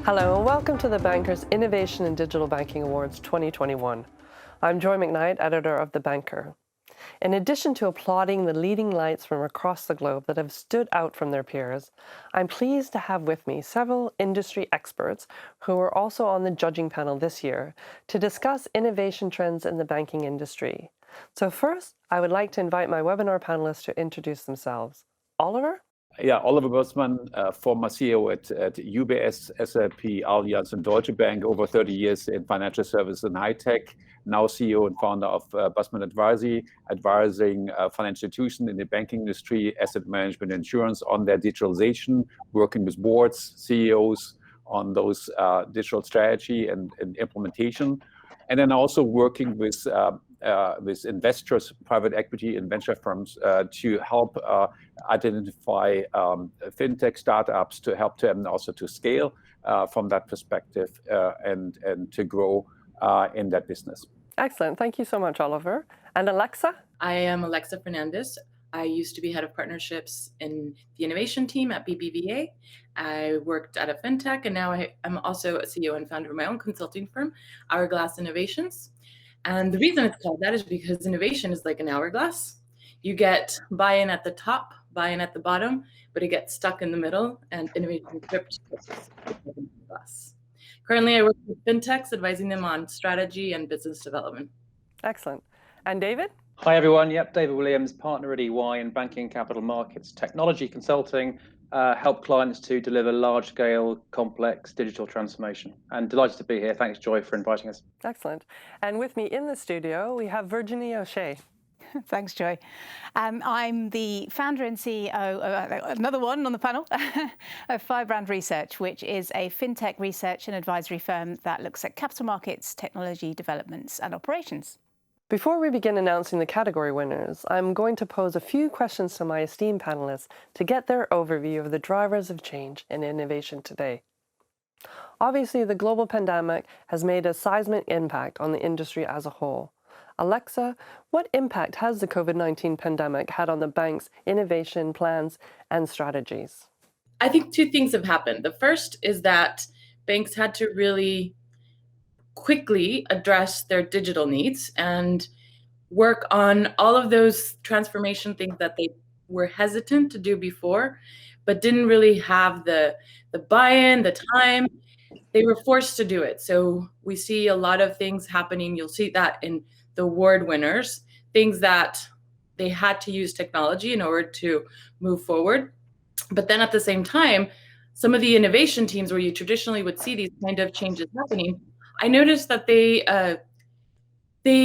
Hello and welcome to the Banker's Innovation in Digital Banking Awards 2021. I'm Joy Macknight, editor of The Banker. In addition to applauding the leading lights from across the globe that have stood out from their peers, I'm pleased to have with me several industry experts who are also on the judging panel this year to discuss innovation trends in the banking industry. So first, I would like to invite my webinar panelists to introduce themselves. Oliver? Yeah, Oliver Grossman, former CEO at UBS, SAP, Allianz, and Deutsche Bank, over 30 years in financial services and high tech. Now CEO and founder of Busman Advisory, advising financial institutions in the banking industry, asset management, insurance on their digitalization, working with boards, CEOs on those digital strategy and implementation. And then also working with investors, private equity and venture firms to help identify fintech startups, to help them also to scale from that perspective and to grow in that business. Excellent. Thank you so much, Oliver. And Alexa? I am Alexa Fernandez. I used to be head of partnerships in the innovation team at BBVA. I worked at a fintech, and now I'm also a CEO and founder of my own consulting firm, Hourglass Innovations. And the reason it's called that is because innovation is like an hourglass. You get buy-in at the top, buy-in at the bottom, but it gets stuck in the middle, and innovation trips the glass. Currently, I work with fintechs, advising them on strategy and business development. Excellent. And David? Hi, everyone. Yep, David Williams, partner at EY in banking capital markets, technology consulting, help clients to deliver large-scale, complex digital transformation. And delighted to be here. Thanks, Joy, for inviting us. Excellent. And with me in the studio, we have Virginie O'Shea. Thanks, Joy. I'm the founder and CEO, another one on the panel, of Firebrand Research, which is a fintech research and advisory firm that looks at capital markets, technology developments and operations. Before we begin announcing the category winners, I'm going to pose a few questions to my esteemed panelists to get their overview of the drivers of change and innovation today. Obviously, the global pandemic has made a seismic impact on the industry as a whole. Alexa, what impact has the COVID-19 pandemic had on the bank's innovation plans and strategies? I think two things have happened. The first is that banks had to really quickly address their digital needs and work on all of those transformation things that they were hesitant to do before, but didn't really have the buy-in, the time. They were forced to do it. So we see a lot of things happening. You'll see that in the award winners, things that they had to use technology in order to move forward. But then at the same time, some of the innovation teams where you traditionally would see these kind of changes happening, I noticed that they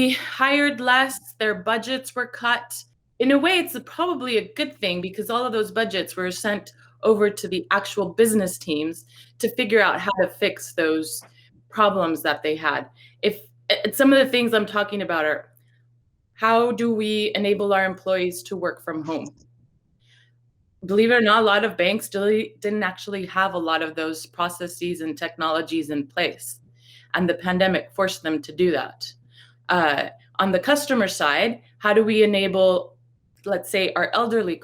hired less, their budgets were cut. In a way, it's probably a good thing because all of those budgets were sent over to the actual business teams to figure out how to fix those problems that they had. If some of the things I'm talking about are, how do we enable our employees to work from home? Believe it or not, a lot of banks still didn't actually have a lot of those processes and technologies in place. And the pandemic forced them to do that. On the customer side, how do we enable, let's say, our elderly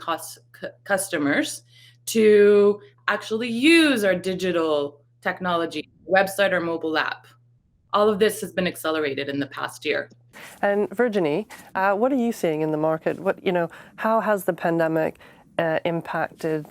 customers to actually use our digital technology, website or mobile app? All of this has been accelerated in the past year. And Virginie, what are you seeing in the market? How has the pandemic impacted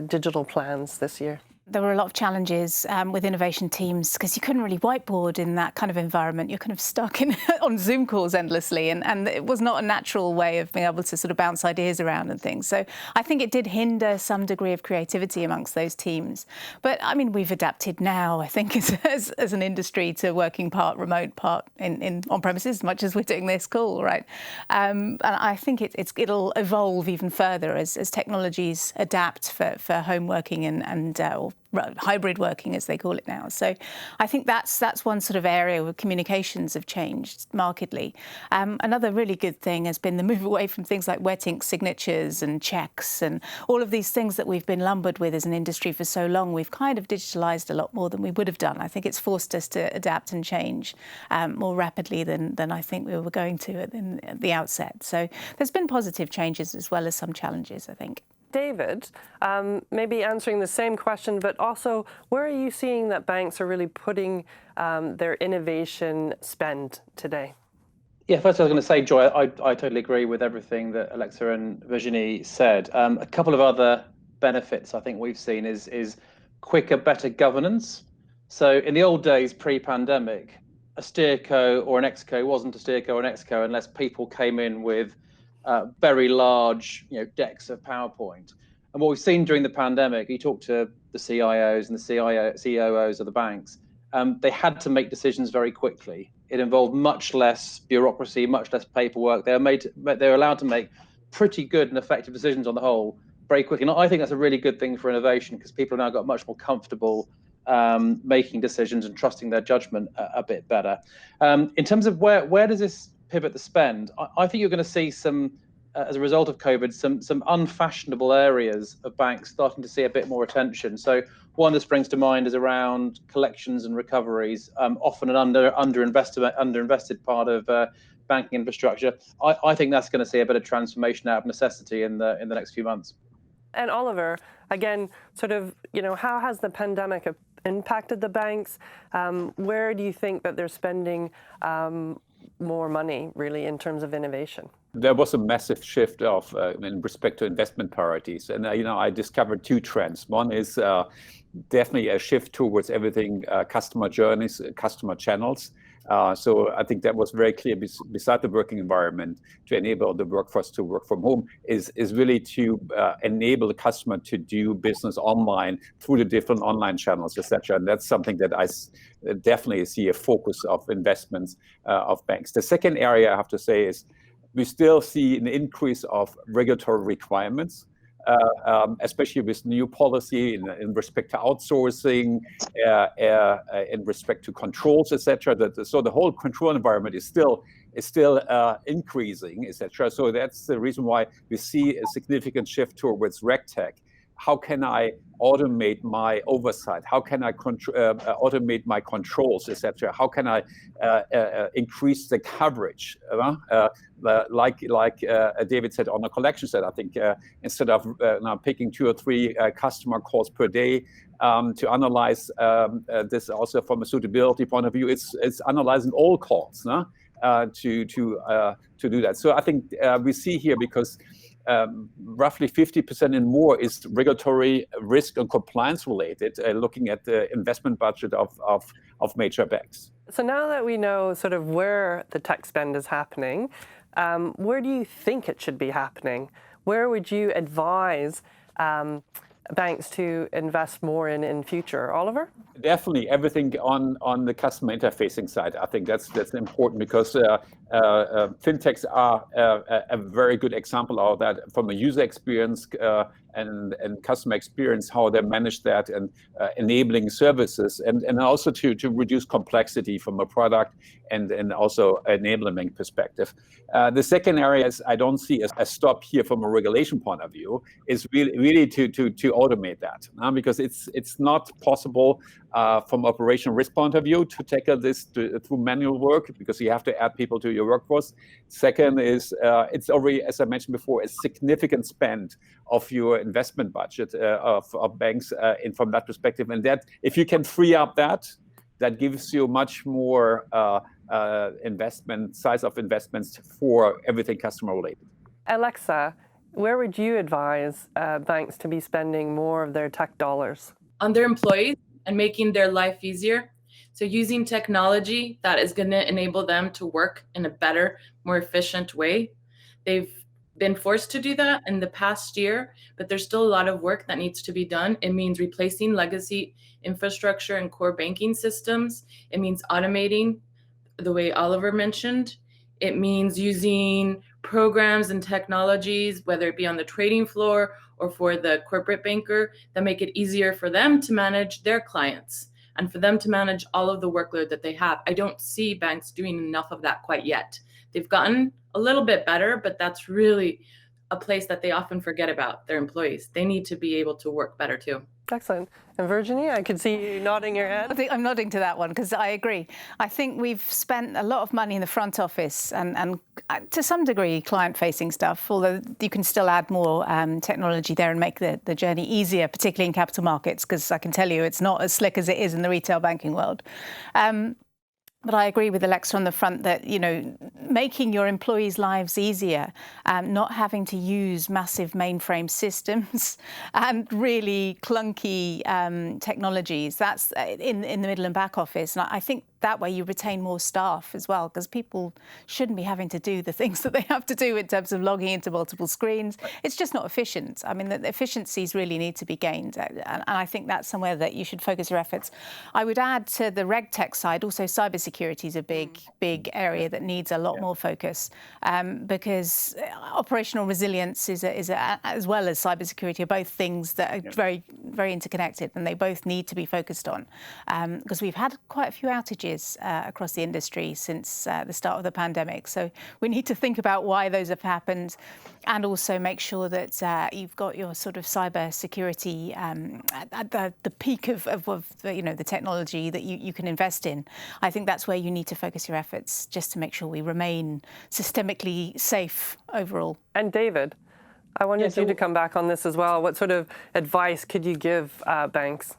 digital plans this year? There were a lot of challenges with innovation teams because you couldn't really whiteboard in that kind of environment. You're kind of stuck on Zoom calls endlessly, and it was not a natural way of being able to sort of bounce ideas around and things. So I think it did hinder some degree of creativity amongst those teams. But I mean, we've adapted now, I think, as an industry to working part remote, part in on premises, as much as we're doing this call, right? And I think it'll evolve even further as technologies adapt for home working and hybrid working, as they call it now. So I think that's one sort of area where communications have changed markedly. Another really good thing has been the move away from things like wet ink signatures and checks and all of these things that we've been lumbered with as an industry for so long. We've kind of digitalized a lot more than we would have done. I think it's forced us to adapt and change more rapidly than I think we were going to at the outset. So there's been positive changes as well as some challenges, I think. David, maybe answering the same question, but also where are you seeing that banks are really putting their innovation spend today? Yeah, first I was going to say, Joy, I totally agree with everything that Alexa and Virginie said. A couple of other benefits I think we've seen is quicker, better governance. So in the old days, pre-pandemic, a steerco or an exco wasn't a steerco or an exco unless people came in with very large, decks of PowerPoint. And what we've seen during the pandemic, you talk to the CIOs and the COOs of the banks, they had to make decisions very quickly. It involved much less bureaucracy, much less paperwork. They were allowed to make pretty good and effective decisions on the whole very quickly. And I think that's a really good thing for innovation because people have now got much more comfortable making decisions and trusting their judgment a bit better. In terms of where does this pivot the spend, I think you're going to see some, as a result of COVID, some unfashionable areas of banks starting to see a bit more attention. So one that springs to mind is around collections and recoveries, often an underinvested part of banking infrastructure. I think that's going to see a bit of transformation out of necessity in the next few months. And Oliver, again, sort of, how has the pandemic impacted the banks? Where do you think that they're spending more money, really, in terms of innovation? There was a massive shift in respect to investment priorities. And, I discovered two trends. One is definitely a shift towards everything customer journeys, customer channels. So I think that was very clear beside the working environment to enable the workforce to work from home is really to enable the customer to do business online through the different online channels, etc. And that's something that I definitely see a focus of investments of banks. The second area I have to say is we still see an increase of regulatory requirements. Especially with new policy in respect to outsourcing, in respect to controls, etc. So the whole control environment is still increasing, etc. So that's the reason why we see a significant shift towards RegTech. How can I automate my oversight? How can I automate my controls, etc.? How can I increase the coverage? Like David said on the collection side, I think instead of now picking 2 or 3 customer calls per day to analyze this also from a suitability point of view, it's analyzing all calls to do that. So I think we see here because roughly 50% and more is regulatory risk and compliance related, looking at the investment budget of major banks. So now that we know sort of where the tech spend is happening, where do you think it should be happening? Where would you advise banks to invest more in future? Oliver? Definitely everything on the customer interfacing side. I think that's important because fintechs are a very good example of that from a user experience and customer experience, how they manage that and enabling services and also to reduce complexity from a product and also enablement perspective. The second area is I don't see a stop here from a regulation point of view is really to automate that because it's not possible from operational risk point of view to tackle this through manual work because you have to add people to your workforce. Second is it's already, as I mentioned before, a significant spend of your investment budget of banks from that perspective. And that if you can free up that gives you much more size of investments for everything customer related. Alexa, where would you advise banks to be spending more of their tech dollars? On their employees and making their life easier. So using technology that is going to enable them to work in a better, more efficient way. They've been forced to do that in the past year, but there's still a lot of work that needs to be done. It means replacing legacy infrastructure and core banking systems. It means automating the way Oliver mentioned. It means using programs and technologies, whether it be on the trading floor or for the corporate banker, that make it easier for them to manage their clients and for them to manage all of the workload that they have. I don't see banks doing enough of that quite yet. They've gotten a little bit better, but that's really a place that they often forget about, their employees. They need to be able to work better too. Excellent. And Virginie, I could see you nodding your head. I think I'm nodding to that one because I agree. I think we've spent a lot of money in the front office and to some degree client-facing stuff, although you can still add more technology there and make the journey easier, particularly in capital markets, because I can tell you it's not as slick as it is in the retail banking world. But I agree with Alexa on the front that, making your employees' lives easier, not having to use massive mainframe systems and really clunky technologies, that's in the middle and back office. And I think that way you retain more staff as well, because people shouldn't be having to do the things that they have to do in terms of logging into multiple screens. It's just not efficient. I mean, the efficiencies really need to be gained. And I think that's somewhere that you should focus your efforts. I would add to the reg tech side, also cybersecurity is a big area that needs a lot more focus, because operational resilience is as well as cybersecurity are both things that are very, very interconnected, and they both need to be focused on, because we've had quite a few outages across the industry since the start of the pandemic. So we need to think about why those have happened, and also make sure that you've got your sort of cyber security at the peak of the technology that you can invest in. I think that's where you need to focus your efforts, just to make sure we remain systemically safe overall. And David, I wanted you to come back on this as well. What sort of advice could you give banks?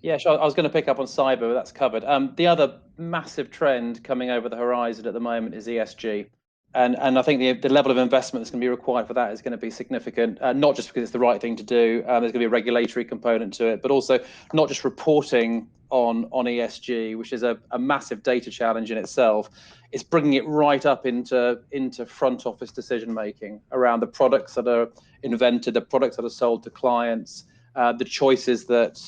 Yeah, sure. I was going to pick up on cyber, but that's covered. The other massive trend coming over the horizon at the moment is ESG. And I think the level of investment that's going to be required for that is going to be significant, not just because it's the right thing to do. There's going to be a regulatory component to it, but also not just reporting on ESG, which is a massive data challenge in itself. It's bringing it right up into front office decision making around the products that are invented, the products that are sold to clients, the choices that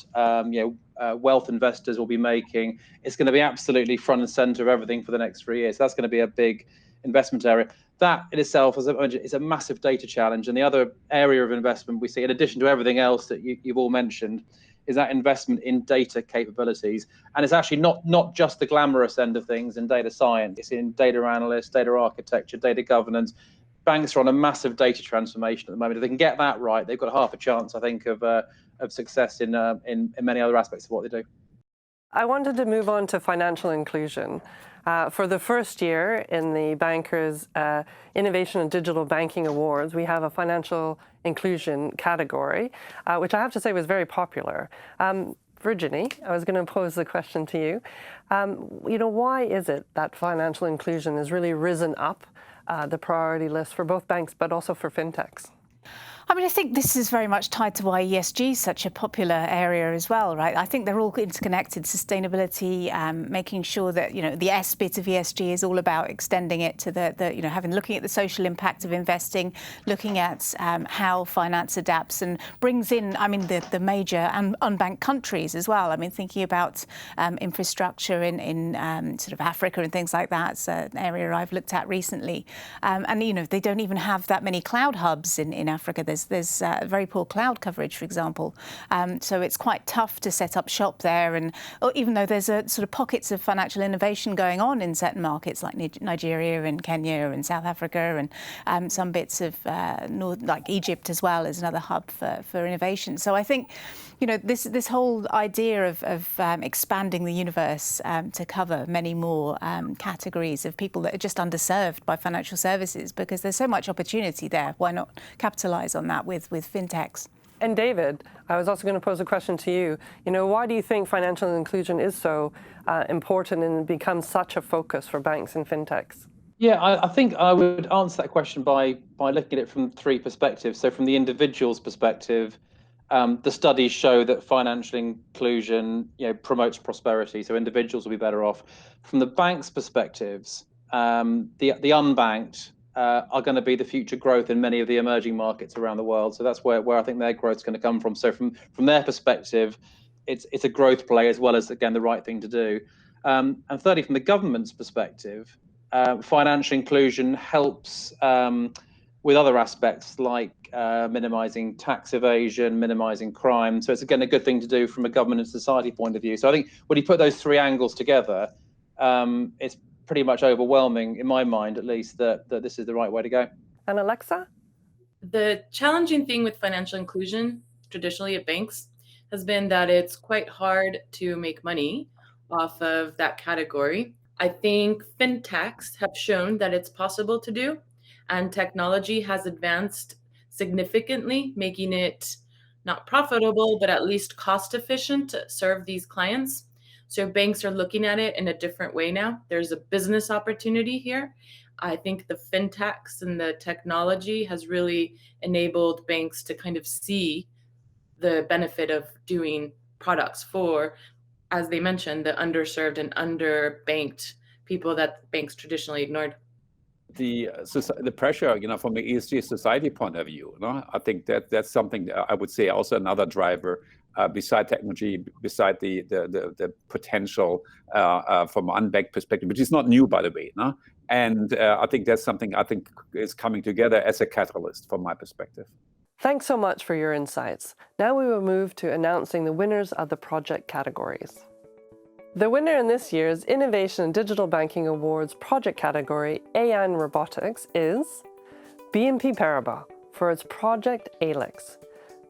wealth investors will be making. It's going to be absolutely front and center of everything for the next 3 years. So that's going to be a big investment area. That in itself is a massive data challenge. And the other area of investment we see, in addition to everything else that you've all mentioned, is that investment in data capabilities. And it's actually not just the glamorous end of things in data science. It's in data analysts, data architecture, data governance. Banks are on a massive data transformation at the moment. If they can get that right, they've got half a chance, I think, of success in many other aspects of what they do. I wanted to move on to financial inclusion. For the first year in the Bankers Innovation and Digital Banking Awards, we have a financial inclusion category, which I have to say was very popular. Virginie, I was going to pose the question to you. Why is it that financial inclusion has really risen up the priority list for both banks, but also for fintechs? I mean, I think this is very much tied to why ESG is such a popular area as well, right? I think they're all interconnected. Sustainability, making sure that, the S bit of ESG is all about extending it to looking at the social impact of investing, looking at how finance adapts and brings in, the major and unbanked countries as well. I mean, thinking about infrastructure in sort of Africa and things like that. It's an area I've looked at recently. And they don't even have that many cloud hubs in Africa. There's very poor cloud coverage, for example. So it's quite tough to set up shop there. And even though there's a sort of pockets of financial innovation going on in certain markets like Nigeria and Kenya and South Africa and some bits of like Egypt as well as another hub for innovation. So I think, this whole idea of expanding the universe to cover many more categories of people that are just underserved by financial services, because there's so much opportunity there. Why not capitalize on that with fintechs? And David, I was also going to pose a question to you. Why do you think financial inclusion is so important and becomes such a focus for banks and fintechs? Yeah, I think I would answer that question by looking at it from three perspectives. So from the individual's perspective, the studies show that financial inclusion, promotes prosperity. So individuals will be better off. From the bank's perspectives, the unbanked are going to be the future growth in many of the emerging markets around the world. So that's where I think their growth is going to come from. So from their perspective, it's a growth play as well as, again, the right thing to do. And thirdly, from the government's perspective, financial inclusion helps with other aspects like minimizing tax evasion, minimizing crime. So it's, again, a good thing to do from a government and society point of view. So I think when you put those three angles together, it's pretty much overwhelming, in my mind at least, that this is the right way to go. And Alexa? The challenging thing with financial inclusion, traditionally at banks, has been that it's quite hard to make money off of that category. I think fintechs have shown that it's possible to do, and technology has advanced significantly, making it not profitable, but at least cost efficient to serve these clients. So banks are looking at it in a different way now. There's a business opportunity here. I think the fintechs and the technology has really enabled banks to kind of see the benefit of doing products for, as they mentioned, the underserved and underbanked people that banks traditionally ignored. The pressure, from an ESG society point of view, I think that's something that I would say also another driver beside technology, beside the potential from an unbanked perspective, which is not new, by the way. And I think that's something I think is coming together as a catalyst from my perspective. Thanks so much for your insights. Now we will move to announcing the winners of the project categories. The winner in this year's Innovation in Digital Banking Awards project category, AI and Robotics, is BNP Paribas for its project ALEX.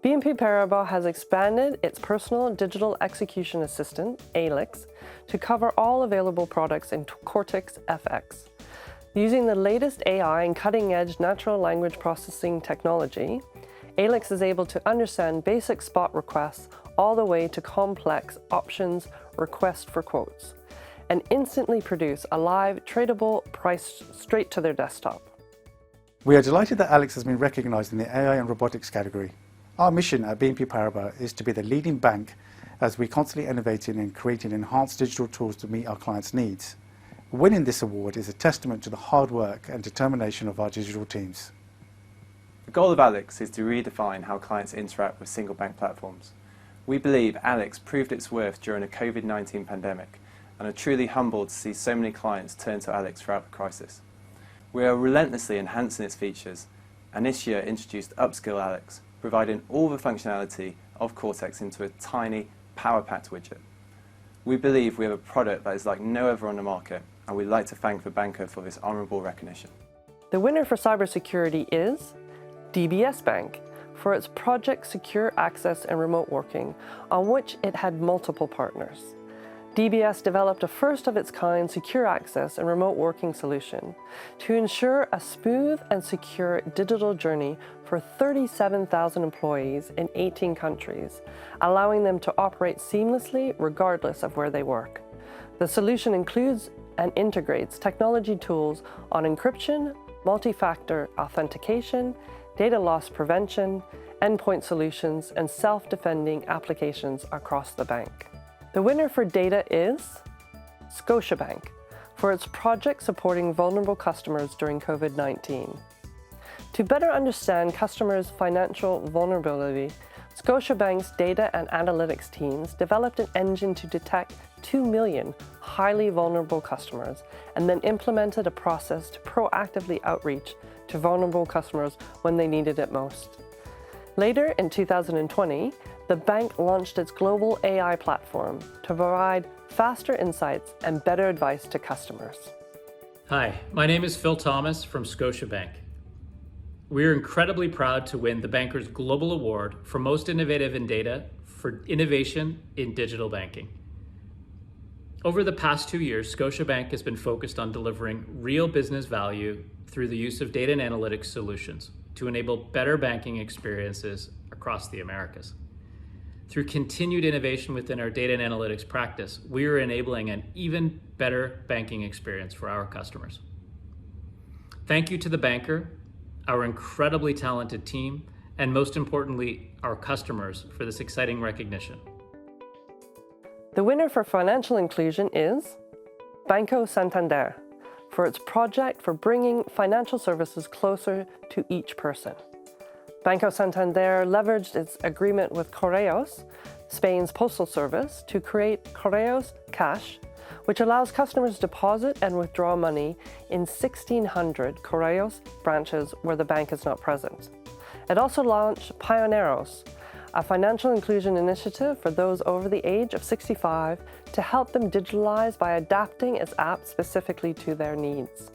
BNP Paribas has expanded its personal digital execution assistant, ALEX, to cover all available products in Cortex FX. Using the latest AI and cutting-edge natural language processing technology, ALEX is able to understand basic spot requests all the way to complex options request for quotes, and instantly produce a live tradable price straight to their desktop. We are delighted that ALEX has been recognized in the AI and robotics category. Our mission at BNP Paribas is to be the leading bank as we constantly innovating and creating enhanced digital tools to meet our clients' needs. Winning this award is a testament to the hard work and determination of our digital teams. The goal of ALEX is to redefine how clients interact with single bank platforms. We believe ALEX proved its worth during a COVID-19 pandemic and are truly humbled to see so many clients turn to ALEX throughout the crisis. We are relentlessly enhancing its features, and this year introduced Upskill ALEX, providing all the functionality of Cortex into a tiny, power-packed widget. We believe we have a product that is like no other on the market, and we'd like to thank the banker for this honourable recognition. The winner for cybersecurity is DBS Bank for its project Secure Access and Remote Working, on which it had multiple partners. DBS developed a first-of-its-kind secure access and remote working solution to ensure a smooth and secure digital journey for 37,000 employees in 18 countries, allowing them to operate seamlessly regardless of where they work. The solution includes and integrates technology tools on encryption, multi-factor authentication, data loss prevention, endpoint solutions, and self-defending applications across the bank. The winner for data is Scotiabank for its project supporting vulnerable customers during COVID-19. To better understand customers' financial vulnerability, Scotiabank's data and analytics teams developed an engine to detect 2 million highly vulnerable customers and then implemented a process to proactively outreach to vulnerable customers when they needed it most. Later in 2020, the bank launched its global AI platform to provide faster insights and better advice to customers. Hi, my name is Phil Thomas from Scotiabank. We are incredibly proud to win the Banker's Global Award for Most Innovative in Data for Innovation in Digital Banking. Over the past 2 years, Scotiabank has been focused on delivering real business value through the use of data and analytics solutions to enable better banking experiences across the Americas. Through continued innovation within our data and analytics practice, we are enabling an even better banking experience for our customers. Thank you to the banker, our incredibly talented team, and most importantly, our customers for this exciting recognition. The winner for financial inclusion is Banco Santander for its project for bringing financial services closer to each person. Banco Santander leveraged its agreement with Correos, Spain's postal service, to create Correos Cash, which allows customers to deposit and withdraw money in 1,600 Correos branches where the bank is not present. It also launched Pioneros, a financial inclusion initiative for those over the age of 65 to help them digitalize by adapting its app specifically to their needs.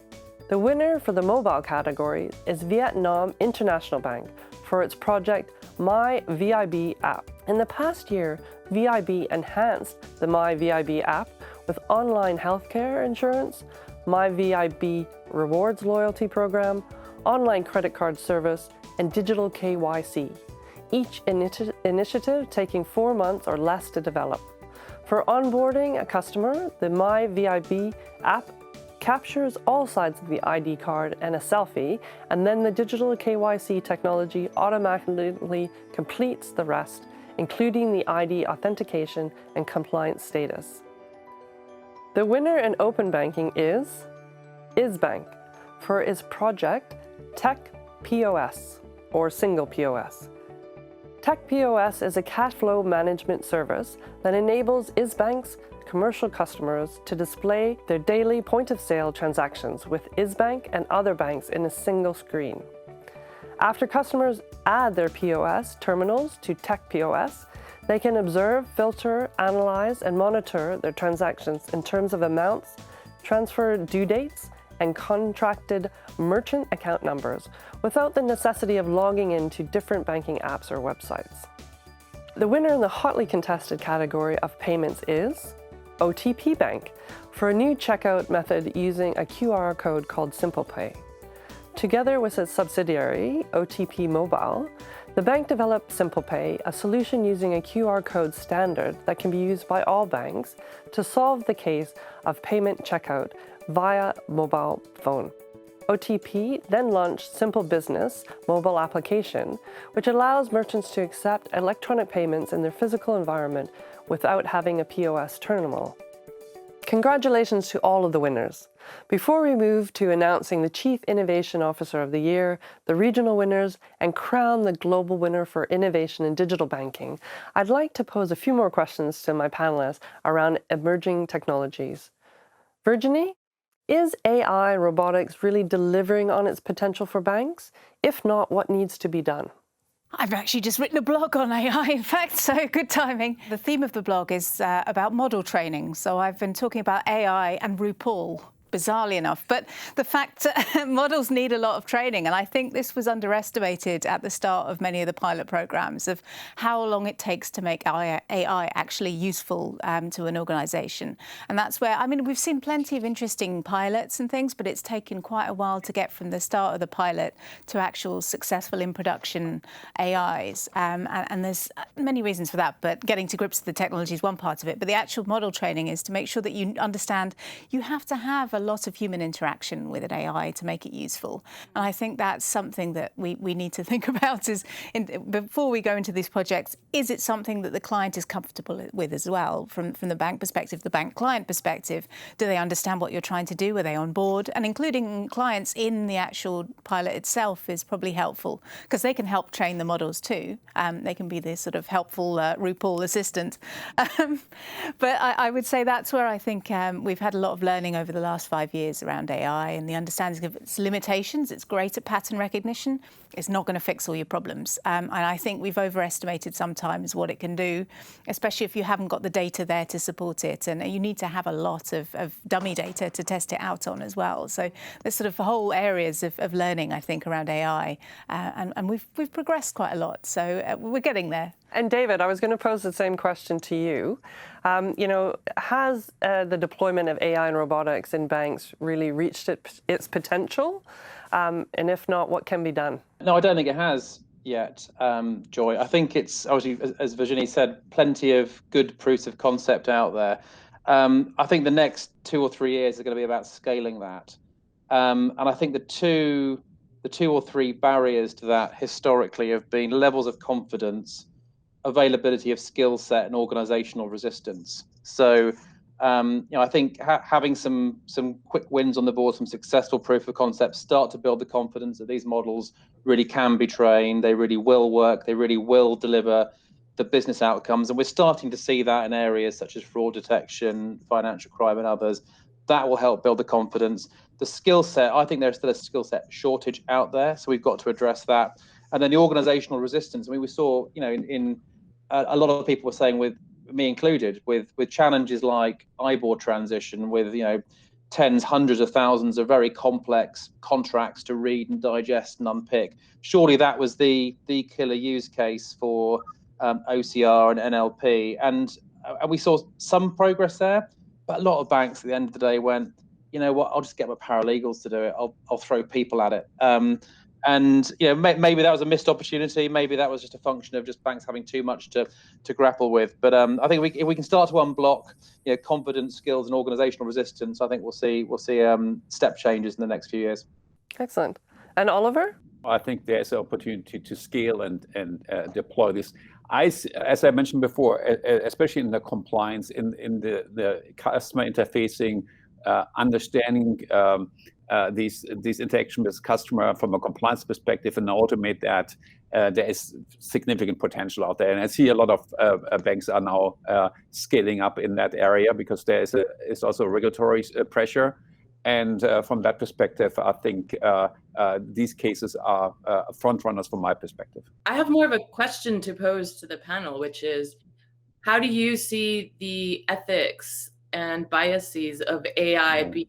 The winner for the mobile category is Vietnam International Bank for its project My VIB app. In the past year, VIB enhanced the My VIB app with online healthcare insurance, My VIB Rewards loyalty program, online credit card service, and digital KYC, each initiative taking 4 months or less to develop. For onboarding a customer, the My VIB app captures all sides of the ID card and a selfie, and then the digital KYC technology automatically completes the rest, including the ID authentication and compliance status. The winner in open banking is Bank for its project Tech POS, or Single POS. Tech POS is a cash flow management service that enables Bank's commercial customers to display their daily point-of-sale transactions with Bank and other banks in a single screen. After customers add their POS terminals to Tech POS, they can observe, filter, analyze, and monitor their transactions in terms of amounts, transfer due dates, and contracted merchant account numbers without the necessity of logging into different banking apps or websites. The winner in the hotly contested category of payments is OTP Bank for a new checkout method using a QR code called SimplePay. Together with its subsidiary, OTP Mobile, the bank developed SimplePay, a solution using a QR code standard that can be used by all banks to solve the case of payment checkout via mobile phone. OTP then launched Simple Business mobile application, which allows merchants to accept electronic payments in their physical environment without having a POS terminal. Congratulations to all of the winners. Before we move to announcing the Chief Innovation Officer of the Year, the regional winners, and crown the global winner for innovation in digital banking, I'd like to pose a few more questions to my panelists around emerging technologies. Virginie, is AI robotics really delivering on its potential for banks? If not, what needs to be done? I've actually just written a blog on AI, in fact, so good timing. The theme of the blog is about model training. So I've been talking about AI and RuPaul, bizarrely enough. But the fact models need a lot of training, and I think this was underestimated at the start of many of the pilot programs of how long it takes to make AI actually useful to an organisation. And that's where, I mean, we've seen plenty of interesting pilots and things, but it's taken quite a while to get from the start of the pilot to actual successful in production AIs. And there's many reasons for that, but getting to grips with the technology is one part of it. But the actual model training is to make sure that you understand you have to have a lot of human interaction with an AI to make it useful. And I think that's something that we need to think about is, before we go into these projects, is it something that the client is comfortable with as well? From the bank perspective, the bank client perspective, do they understand what you're trying to do? Are they on board? And including clients in the actual pilot itself is probably helpful because they can help train the models too. They can be this sort of helpful RuPaul assistant. But I would say that's where I think we've had a lot of learning over the last 5 years around AI and the understanding of its limitations. It's great at pattern recognition. It's not going to fix all your problems. And I think we've overestimated sometimes what it can do, especially if you haven't got the data there to support it. And you need to have a lot of dummy data to test it out on as well. So there's sort of whole areas of learning, I think, around AI. And we've progressed quite a lot. So we're getting there. And David, I was going to pose the same question to you. Has the deployment of AI and robotics in banks really reached its potential? And if not, what can be done? No, I don't think it has yet, Joy. I think it's, obviously, as Virginie said, plenty of good proofs of concept out there. I think the next 2 or 3 years are going to be about scaling that. And I think the two or three barriers to that historically have been levels of confidence, availability of skill set, and organizational resistance. So I think having some quick wins on the board, some successful proof of concepts, start to build the confidence that these models really can be trained, they really will work, they really will deliver the business outcomes. And we're starting to see that in areas such as fraud detection, financial crime, and others. That will help build the confidence. The skill set, I think there's still a skill set shortage out there, so we've got to address that. And then the organizational resistance. I mean, we saw, in a lot of people were saying, with me included, with challenges like IBOR transition, with tens, hundreds of thousands of very complex contracts to read and digest and unpick. Surely that was the killer use case for OCR and NLP, and we saw some progress there. But a lot of banks at the end of the day went, you know what, I'll just get my paralegals to do it. I'll throw people at it. And maybe that was a missed opportunity. Maybe that was just a function of just banks having too much to grapple with. But I think if we can start to unblock confidence, skills, and organizational resistance, I think we'll see step changes in the next few years. Excellent. And Oliver? I think there's an opportunity to scale and deploy this. As I mentioned before, especially in the compliance, in the customer interfacing, understanding these interactions with customer from a compliance perspective and automate that, there is significant potential out there. And I see a lot of banks are now scaling up in that area because there is also regulatory pressure. And from that perspective, I think these cases are front runners from my perspective. I have more of a question to pose to the panel, which is, how do you see the ethics and biases of AI being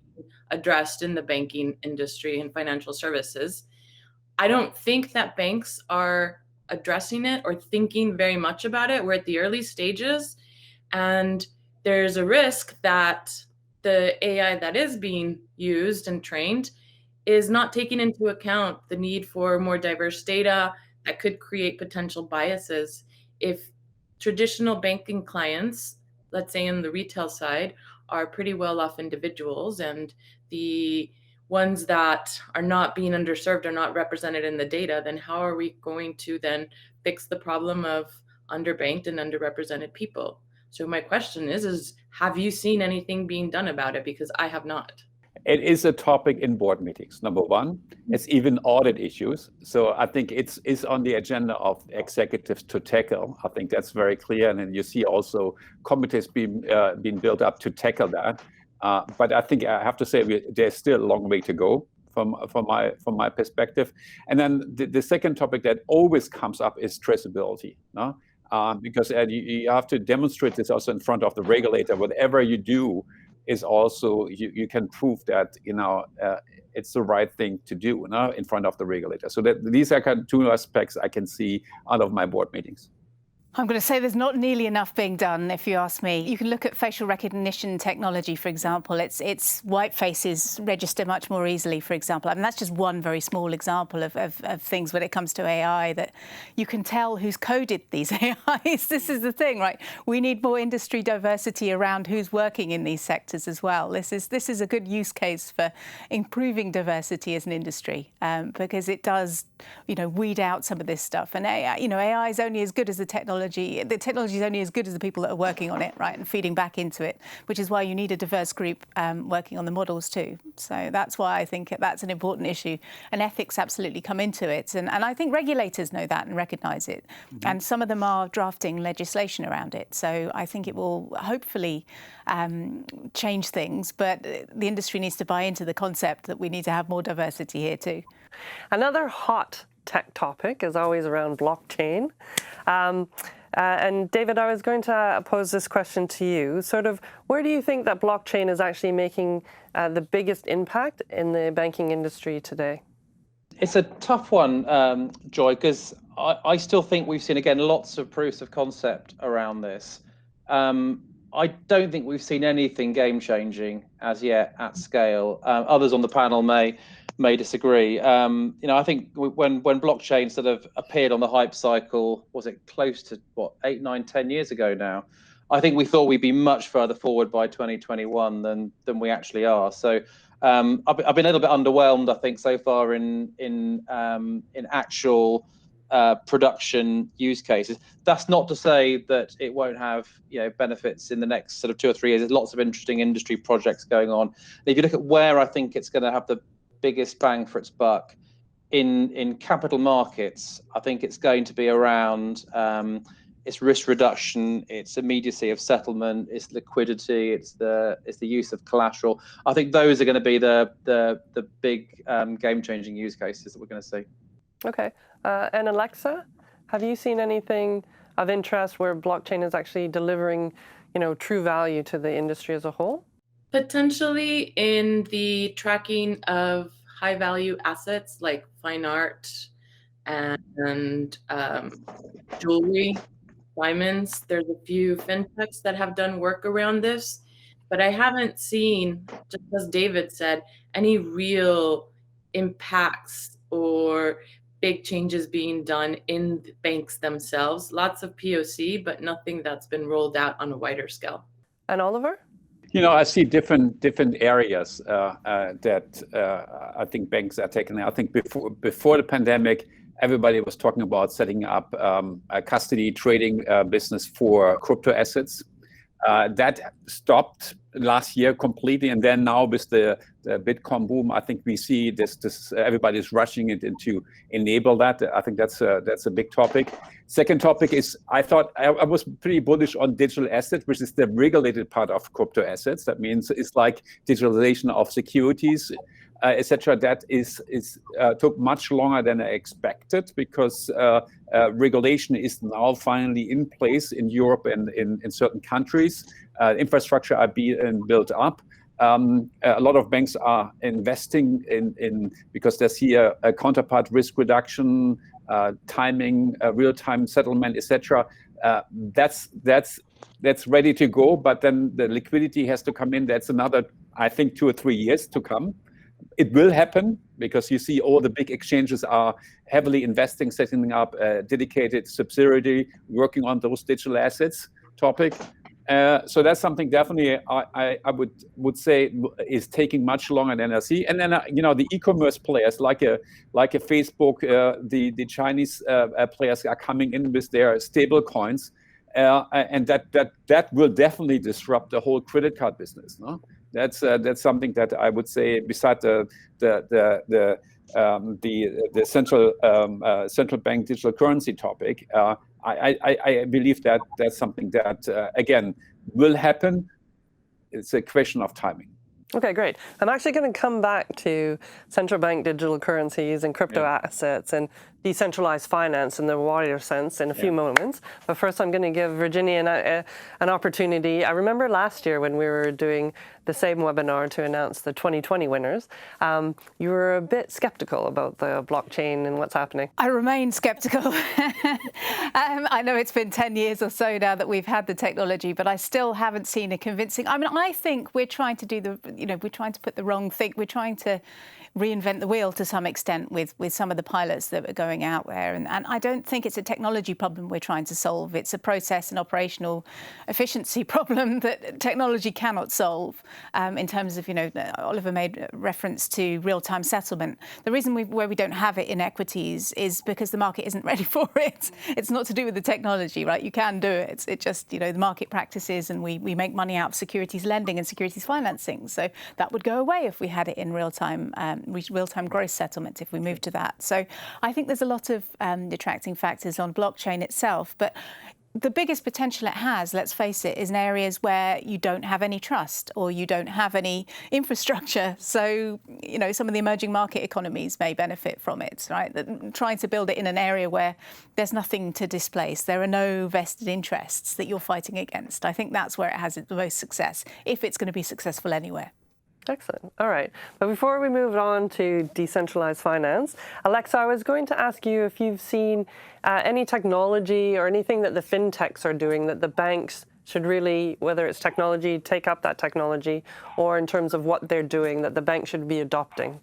addressed in the banking industry and financial services? I don't think that banks are addressing it or thinking very much about it. We're at the early stages, and there's a risk that the AI that is being used and trained is not taking into account the need for more diverse data that could create potential biases. If traditional banking clients, let's say in the retail side, are pretty well-off individuals, and the ones that are not being underserved are not represented in the data, then how are we going to then fix the problem of underbanked and underrepresented people? So my question is have you seen anything being done about it? Because I have not. It is a topic in board meetings, number one. It's even audit issues. So I think it's on the agenda of executives to tackle. I think that's very clear. And then you see also committees being built up to tackle that. But I think I have to say there's still a long way to go from my perspective. And then the second topic that always comes up is traceability. No? Because you have to demonstrate this also in front of the regulator. Whatever you do is also, you can prove that it's the right thing to do in front of the regulator. So these are kind of two aspects I can see out of my board meetings. I'm going to say there's not nearly enough being done, if you ask me. You can look at facial recognition technology, for example. It's white faces register much more easily, for example. I mean, that's just one very small example of things when it comes to AI, that you can tell who's coded these AIs. This is the thing, right? We need more industry diversity around who's working in these sectors as well. This is a good use case for improving diversity as an industry, because it does, weed out some of this stuff. And AI is only as good as the technology. The technology is only as good as the people that are working on it, right, and feeding back into it, which is why you need a diverse group working on the models too. So that's why I think that's an important issue. And ethics absolutely come into it. And I think regulators know that and recognise it. Mm-hmm. And some of them are drafting legislation around it. So I think it will hopefully change things. But the industry needs to buy into the concept that we need to have more diversity here too. Another hot tech topic is always around blockchain. And David, I was going to pose this question to you. Sort of, where do you think that blockchain is actually making the biggest impact in the banking industry today? It's a tough one, Joy, because I still think we've seen, again, lots of proofs of concept around this. I don't think we've seen anything game-changing as yet at scale. Others on the panel may disagree. I think when blockchain sort of appeared on the hype cycle, was it close to 8, 9, 10 years ago now? I think we thought we'd be much further forward by 2021 than we actually are. So I've been a little bit underwhelmed, I think, so far in actual production use cases. That's not to say that it won't have benefits in the next sort of 2 or 3 years. There's lots of interesting industry projects going on. And if you look at where I think it's going to have the biggest bang for its buck in capital markets, I think it's going to be around its risk reduction, its immediacy of settlement, its liquidity, it's the use of collateral. I think those are going to be the big game-changing use cases that we're going to see. Okay, and Alexa, have you seen anything of interest where blockchain is actually delivering, true value to the industry as a whole? Potentially in the tracking of high value assets like fine art and jewelry, diamonds. There's a few fintechs that have done work around this, but I haven't seen, just as David said, any real impacts or big changes being done in the banks themselves. Lots of POC, but nothing that's been rolled out on a wider scale. And Oliver? I see different areas that I think banks are taking. I think before the pandemic, everybody was talking about setting up a custody trading business for crypto assets. That stopped last year completely, and then now with the Bitcoin boom, I think we see this everybody's rushing it into enable that. I think that's a big topic. Second topic is I thought I was pretty bullish on digital assets, which is the regulated part of crypto assets. That means it's like digitalization of securities, etc. That took much longer than I expected because regulation is now finally in place in Europe and in certain countries. Infrastructure are being built up. A lot of banks are investing in because they see a counterpart risk reduction, timing, real-time settlement, etc. That's ready to go, but then the liquidity has to come in. That's another, I think, 2 or 3 years to come. It will happen because you see all the big exchanges are heavily investing, setting up a dedicated subsidiary, working on those digital assets topic. So that's something definitely I would say is taking much longer than I see. And then the e-commerce players like a Facebook, the Chinese players are coming in with their stable coins, and that will definitely disrupt the whole credit card business. No? That's something that I would say, beside the central bank digital currency topic. I believe that that's something that again will happen. It's a question of timing. Okay, great. I'm actually going to come back to central bank digital currencies and crypto assets and decentralized finance in the wider sense in a few moments. But first, I'm going to give Virginia an opportunity. I remember last year when we were doing the same webinar to announce the 2020 winners, you were a bit skeptical about the blockchain and what's happening. I remain skeptical. I know it's been 10 years or so now that we've had the technology, but I still haven't seen a convincing. I mean, I think we're trying to we're trying to put the wrong thing. We're trying to reinvent the wheel to some extent with some of the pilots that are going out there. And I don't think it's a technology problem we're trying to solve. It's a process and operational efficiency problem that technology cannot solve in terms of, Oliver made reference to real-time settlement. The reason where we don't have it in equities is because the market isn't ready for it. It's not to do with the technology, right? You can do it. It's just, the market practices, and we make money out of securities lending and securities financing. So that would go away if we had it in real-time gross settlement, if we move to that. So I think there's a lot of detracting factors on blockchain itself, but the biggest potential it has, let's face it, is in areas where you don't have any trust or you don't have any infrastructure. So, some of the emerging market economies may benefit from it, right? Trying to build it in an area where there's nothing to displace. There are no vested interests that you're fighting against. I think that's where it has the most success, if it's going to be successful anywhere. Excellent. All right. But before we move on to decentralized finance, Alexa, I was going to ask you if you've seen any technology or anything that the fintechs are doing that the banks should really, whether it's technology, take up that technology, or in terms of what they're doing that the bank should be adopting.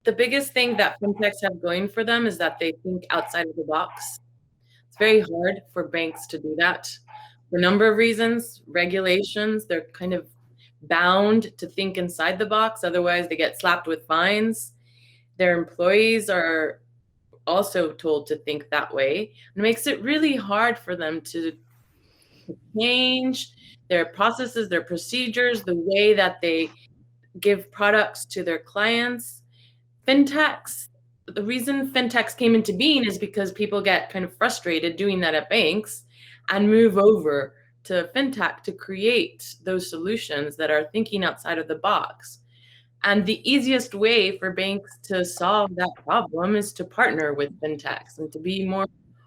The biggest thing that fintechs have going for them is that they think outside of the box. It's very hard for banks to do that for a number of reasons. Regulations, they're kind of bound to think inside the box, otherwise they get slapped with fines. Their employees are also told to think that way. It makes it really hard for them to change their processes, their procedures, the way that they give products to their clients. Fintechs, the reason fintechs came into being is because people get kind of frustrated doing that at banks and move over to fintech to create those solutions that are thinking outside of the box. And the easiest way for banks to solve that problem is to partner with fintechs and to be more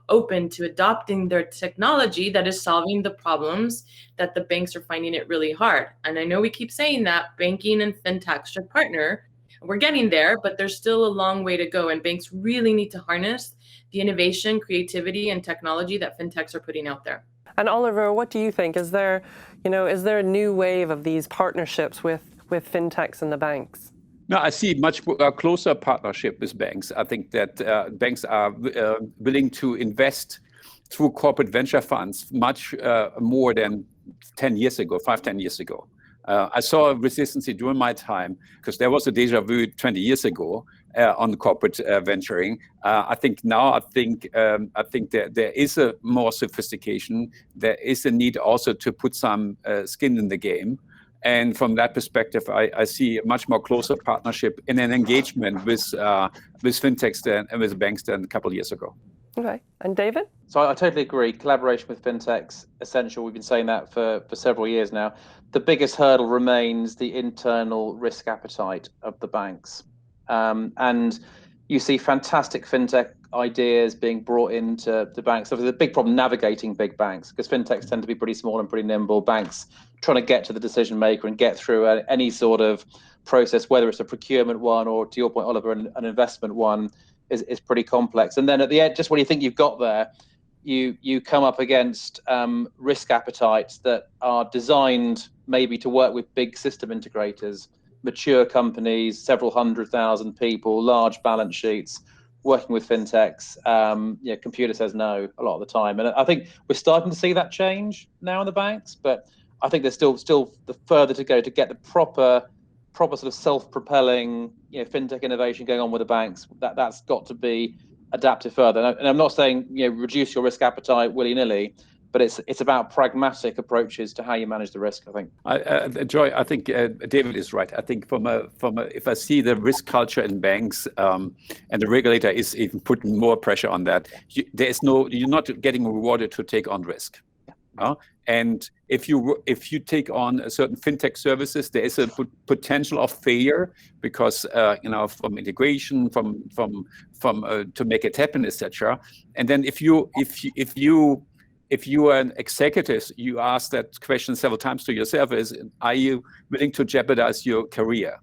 open to adopting their technology that is solving the problems that the banks are finding it really hard. And I know we keep saying that banking and fintech should partner. We're getting there, but there's still a long way to go. And banks really need to harness the innovation, creativity, and technology that fintechs are putting out there. And Oliver, what do you think? Is there a new wave of these partnerships with fintechs and the banks? No, I see much closer partnership with banks. I think that banks are willing to invest through corporate venture funds much more than 10 years ago, 5-10 years ago. I saw resistance during my time because there was a deja vu 20 years ago on the corporate venturing. I think that there is a more sophistication. There is a need also to put some skin in the game. And from that perspective, I see a much more closer partnership and an engagement with fintechs and with banks than a couple of years ago. Okay. And David? So I totally agree. Collaboration with fintechs, essential. We've been saying that for several years now. The biggest hurdle remains the internal risk appetite of the banks. And you see fantastic fintech ideas being brought into the banks. So there's a big problem navigating big banks because fintechs tend to be pretty small and pretty nimble. Banks trying to get to the decision maker and get through any sort of process, whether it's a procurement one or, to your point, Oliver, an investment one, is pretty complex. And then at the end, just when you think you've got there, you come up against risk appetites that are designed maybe to work with big system integrators, mature companies, several 100,000 people, large balance sheets, working with fintechs. Computer says no a lot of the time. And I think we're starting to see that change now in the banks, but I think there's still the further to go to get the proper sort of self-propelling fintech innovation going on with the banks. That's got to be adapted further. And I'm not saying reduce your risk appetite willy-nilly, but it's about pragmatic approaches to how you manage the risk, I think. Joy, I think David is right. I think if I see the risk culture in banks and the regulator is even putting more pressure on that, you're not getting rewarded to take on risk. And if you take on certain fintech services, there is a potential of failure because from integration, from to make it happen, etc. And then if you are an executive, you ask that question several times to yourself: are you willing to jeopardize your career?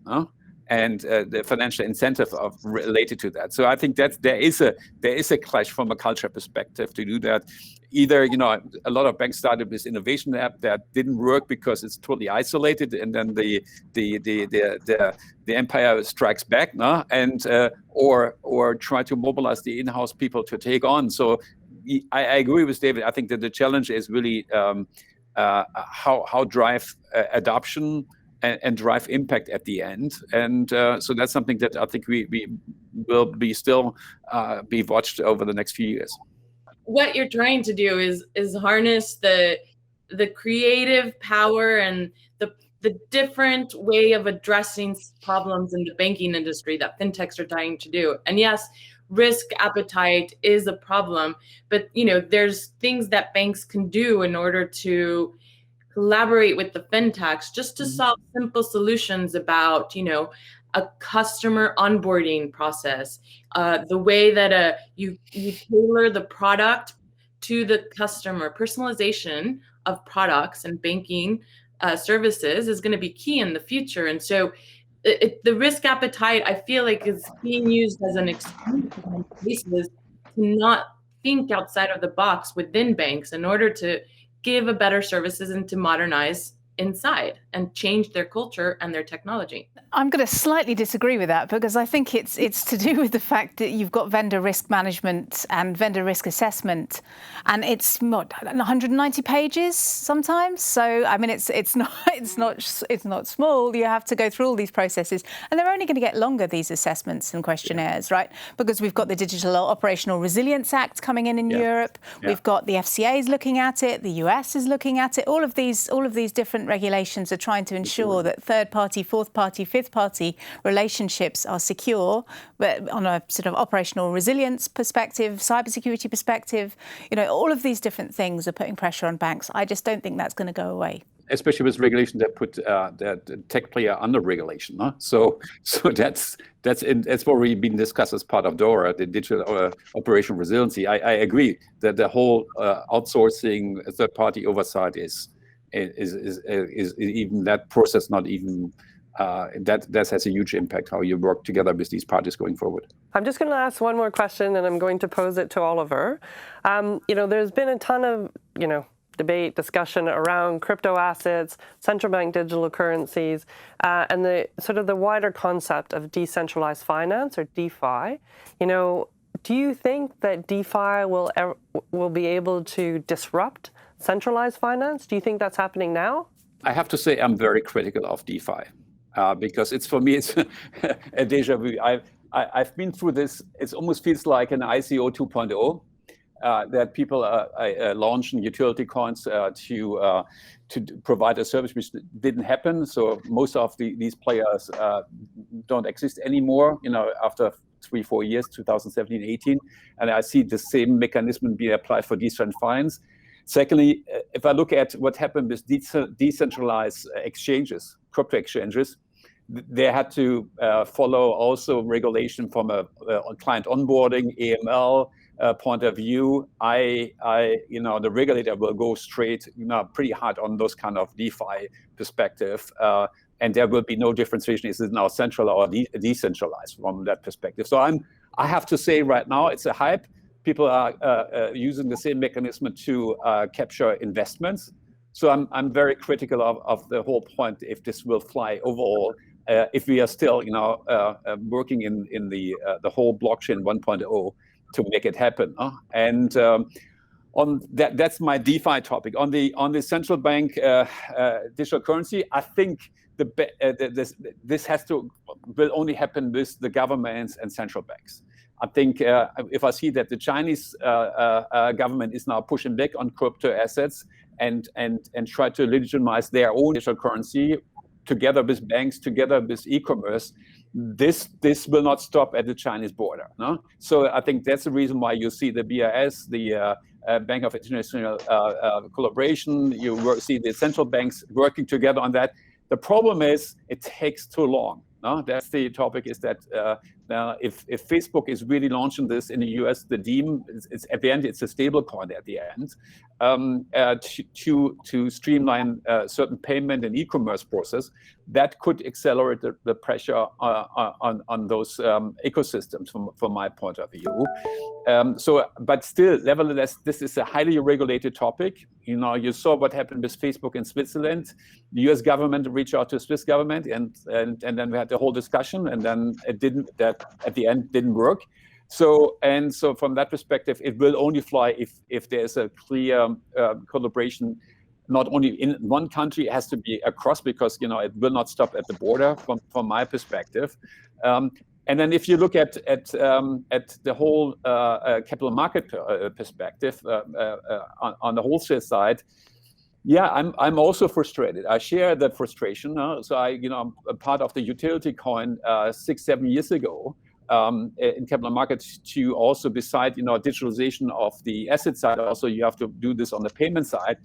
And the financial incentive related to that. So I think that there is a clash from a culture perspective to do that. Either a lot of banks started with innovation app that didn't work because it's totally isolated, and then the empire strikes back, and or try to mobilize the in-house people to take on. So I agree with David. I think that the challenge is really how drive adoption and drive impact at the end. And so that's something that I think we will be still be watched over the next few years. What you're trying to do is harness the creative power and the different way of addressing problems in the banking industry that fintechs are trying to do. And yes, risk appetite is a problem, but there's things that banks can do in order to collaborate with the fintechs just to solve simple solutions about a customer onboarding process, the way that you tailor the product to the customer. Personalization of products and banking services is going to be key in the future. And so the risk appetite, I feel like, is being used as an excuse in cases to not think outside of the box within banks in order to give a better services and to modernize inside and change their culture and their technology. I'm going to slightly disagree with that because I think it's to do with the fact that you've got vendor risk management and vendor risk assessment, and it's 190 pages sometimes. So I mean, it's not small. You have to go through all these processes, and they're only going to get longer, these assessments and questionnaires, right? Because we've got the Digital Operational Resilience Act coming in Europe. We've got the FCA's looking at it. The US is looking at it. All of these different regulations are trying to ensure that third-party, fourth-party, fifth-party relationships are secure, but on a sort of operational resilience perspective, cybersecurity perspective, all of these different things are putting pressure on banks. I just don't think that's going to go away. especially with regulation that put that tech player under regulation. Huh? So that's already been discussed as part of DORA, the digital operational resiliency. I agree that the whole outsourcing third-party oversight is even that process not even. That has a huge impact how you work together with these parties going forward. I'm just going to ask one more question, and I'm going to pose it to Oliver. There's been a ton of debate, discussion around crypto assets, central bank digital currencies, and the wider concept of decentralized finance, or DeFi. Do you think that DeFi will be able to disrupt centralized finance? Do you think that's happening now? I have to say I'm very critical of DeFi. Because for me, it's a deja vu. I've been through this. It almost feels like an ICO 2.0, that people are launching utility coins to provide a service which didn't happen. So most of these players don't exist anymore. After 3-4 years, 2017, 18, and I see the same mechanism being applied for decentralized finance. Secondly, if I look at what happened with decentralized exchanges, crypto exchanges, they had to follow also regulation from a client onboarding, AML point of view. The regulator will go straight, pretty hard on those kind of DeFi perspective, and there will be no differentiation. Is it now central or decentralized from that perspective? So I have to say right now it's a hype. People are using the same mechanism to capture investments. So I'm very critical of the whole point if this will fly overall. If we are still, working in the whole blockchain 1.0 to make it happen. And on that's my DeFi topic. On the central bank digital currency, I think this will only happen with the governments and central banks. I think if I see that the Chinese government is now pushing back on crypto assets and try to legitimize their own digital currency together with banks, together with e-commerce, this will not stop at the Chinese border. No? So I think that's the reason why you see the BIS, the Bank of International Collaboration, you see the central banks working together on that. The problem is it takes too long. No? That's the topic, is that if Facebook is really launching this in the US, the DEEM, it's at the end, it's a stable coin at the end, to streamline certain payment and e-commerce process, that could accelerate the pressure on those ecosystems from my point of view. But still, nevertheless, this is a highly regulated topic. You saw what happened with Facebook in Switzerland. The US government reached out to the Swiss government, and then we had the whole discussion, and then that at the end didn't work. So from that perspective, it will only fly if there's a clear collaboration, not only in one country, it has to be across, because it will not stop at the border from my perspective. And then if you look at the whole capital market perspective on the wholesale side, yeah, I'm also frustrated. I share that frustration. So I'm a part of the utility coin 6-7 years ago in capital markets, to also, beside digitalization of the asset side, also you have to do this on the payment side.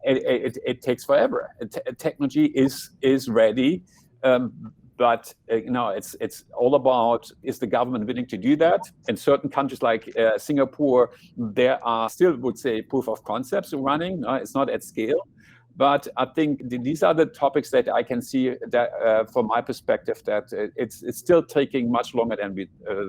It takes forever. Technology is ready. But it's all about, is the government willing to do that? In certain countries like Singapore, there are still, would say, proof of concepts running. It's not at scale. But I think these are the topics that I can see that, from my perspective, that it's still taking much longer than